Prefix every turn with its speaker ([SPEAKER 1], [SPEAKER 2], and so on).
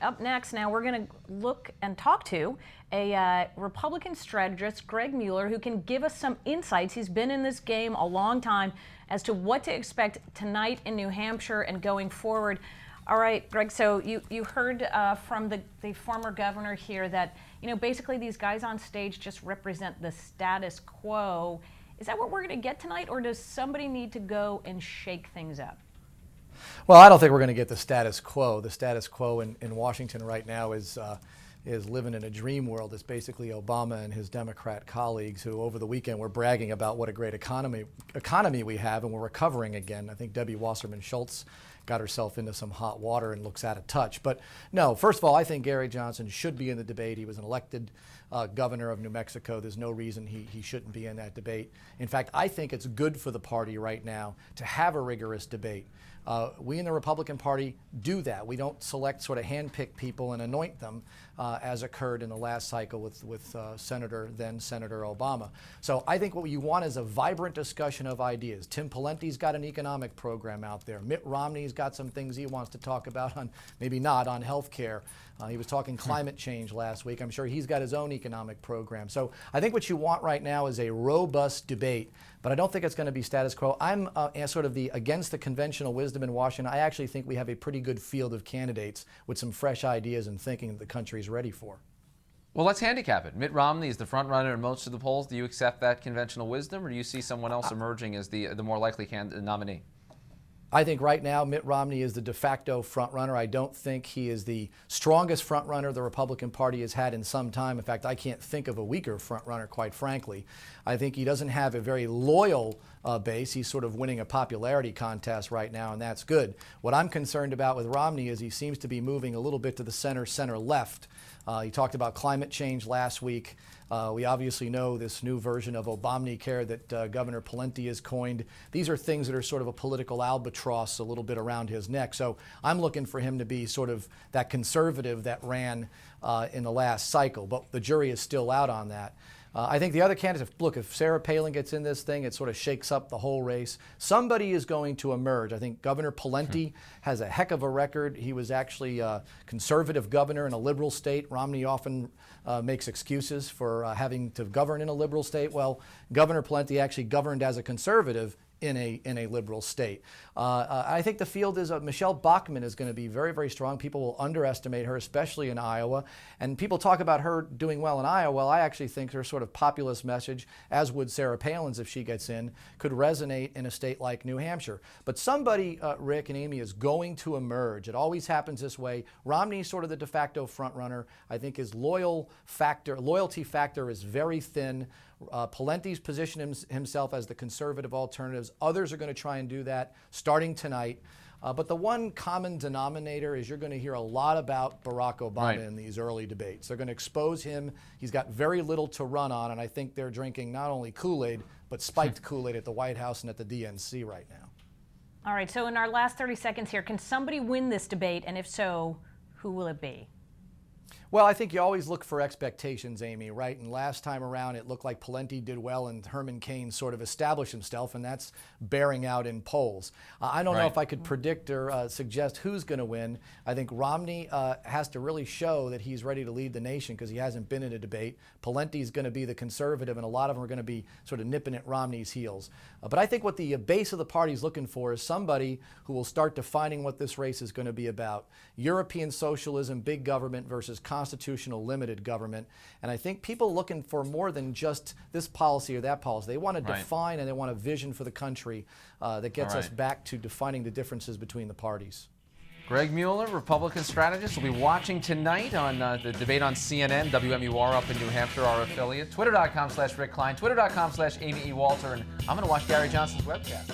[SPEAKER 1] up next, now we're going to look and talk to a Republican strategist, Greg Mueller, who can give us some insights. He's been in this game a long time as to what to expect tonight in New Hampshire and going forward. All right, Greg, so you heard from the former governor here that, basically these guys on stage just represent the status quo. Is that what we're going to get tonight, or does somebody need to go and shake things up?
[SPEAKER 2] Well, I don't think we're going to get the status quo. The status quo in Washington right now is living in a dream world. It's basically Obama and his Democrat colleagues who over the weekend were bragging about what a great economy we have, and we're recovering again. I think Debbie Wasserman Schultz got herself into some hot water and looks out of touch. But no, first of all, I think Gary Johnson should be in the debate. He was an elected governor of New Mexico. There's no reason he shouldn't be in that debate. In fact, I think it's good for the party right now to have a rigorous debate. We in the Republican Party do that. We don't select sort of handpick people and anoint them as occurred in the last cycle with then Senator Obama. So I think what you want is a vibrant discussion of ideas. Tim Pawlenty's got an economic program out there. Mitt Romney's got some things he wants to talk about on, maybe not, on health care. He was talking climate change last week. I'm sure he's got his own economic program. So I think what you want right now is a robust debate, but I don't think it's going to be status quo. I'm sort of against the conventional wisdom in Washington. I actually think we have a pretty good field of candidates with some fresh ideas and thinking that the country's ready for.
[SPEAKER 3] Well, let's handicap it. Mitt Romney is the front runner in most of the polls. Do you accept that conventional wisdom, or do you see someone else emerging as the more likely nominee?
[SPEAKER 2] I think right now Mitt Romney is the de facto front runner. I don't think he is the strongest front runner the Republican Party has had in some time. In fact, I can't think of a weaker front runner, quite frankly. I think he doesn't have a very loyal base. He's sort of winning a popularity contest right now, and that's good. What I'm concerned about with Romney is he seems to be moving a little bit to the center left. He talked about climate change last week. We obviously know this new version of Obamacare that Governor Pawlenty has coined. These are things that are sort of a political albatross a little bit around his neck. So I'm looking for him to be sort of that conservative that ran in the last cycle, but the jury is still out on that. I think the other candidates, look, if Sarah Palin gets in this thing, it sort of shakes up the whole race. Somebody is going to emerge. I think Governor Pawlenty has a heck of a record. He was actually a conservative governor in a liberal state. Romney often makes excuses for having to govern in a liberal state. Well, Governor Pawlenty actually governed as a conservative in a liberal state. I think the field is Michelle Bachmann is going to be very, very strong. People will underestimate her, especially in Iowa. And people talk about her doing well in Iowa. Well, I actually think her sort of populist message, as would Sarah Palin's if she gets in, could resonate in a state like New Hampshire. But somebody, Rick and Amy, is going to emerge. It always happens this way. Romney's sort of the de facto front runner. I think his loyalty factor is very thin. Pawlenty's positioned himself as the conservative alternatives. Others are going to try and do that starting tonight. But the one common denominator is you're going to hear a lot about Barack Obama in these early debates. They're going to expose him. He's got very little to run on, and I think they're drinking not only Kool-Aid, but spiked Kool-Aid at the White House and at the DNC right now.
[SPEAKER 1] All right, so in our last 30 seconds here, can somebody win this debate? And if so, who will it be?
[SPEAKER 2] Well, I think you always look for expectations, Amy, right? And last time around, it looked like Pawlenty did well and Herman Cain sort of established himself, and that's bearing out in polls. I don't know if I could predict or suggest who's going to win. I think Romney has to really show that he's ready to lead the nation because he hasn't been in a debate. Pawlenty's going to be the conservative, and a lot of them are going to be sort of nipping at Romney's heels. But I think what the base of the party is looking for is somebody who will start defining what this race is going to be about. European socialism, big government versus constitutional limited government. And I think people are looking for more than just this policy or that policy. They want to define and they want a vision for the country that gets us back to defining the differences between the parties.
[SPEAKER 3] Greg Mueller, Republican strategist, will be watching tonight on the debate on CNN, WMUR up in New Hampshire, our affiliate. Twitter.com/Rick Klein, Twitter.com/Amy E. Walter, and I'm going to watch Gary Johnson's webcast.